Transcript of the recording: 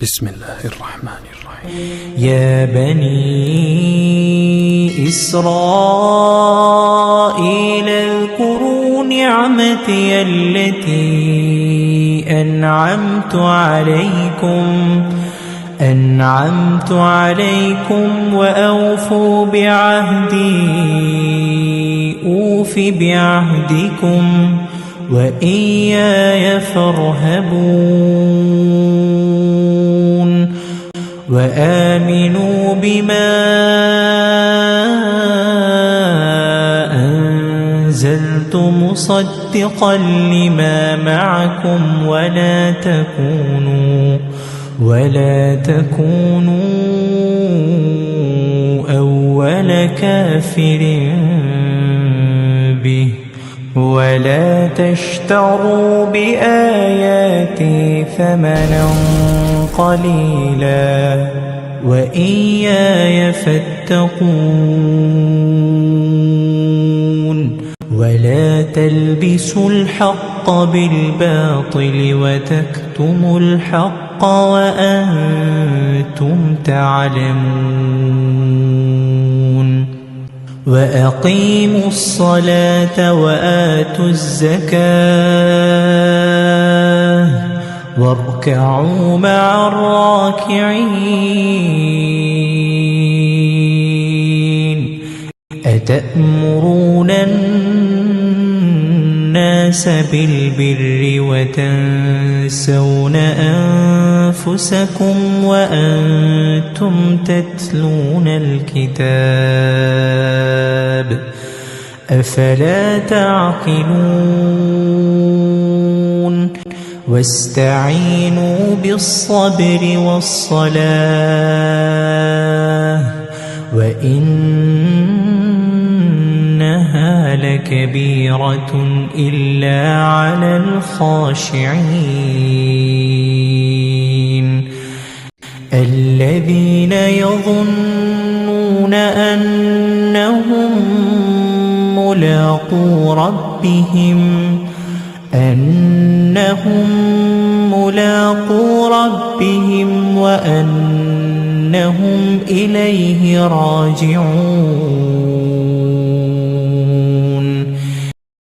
بسم الله الرحمن الرحيم. يا بني إسرائيل اذكروا نعمتي التي أنعمت عليكم وأوفوا بعهدي أوف بعهدكم وإياي فارهبون وآمنوا بما أنزلت مصدقا لما معكم ولا تكونوا أول كافر به ولا تشتروا بآياتي ثمنا قليلا وإياي فاتقون ولا تلبسوا الحق بالباطل وتكتموا الحق وأنتم تعلمون وأقيموا الصلاة وآتوا الزكاة واركعوا مع الراكعين أتأمرون الناس بالبر وتنسون أنفسكم وأنتم تتلون الكتاب أفلا تعقلون واستعينوا بالصبر والصلاة وإنها لكبيرة إلا على الخاشعين الذين يظنون أنهم ملاقو ربهم وأنهم إليه راجعون.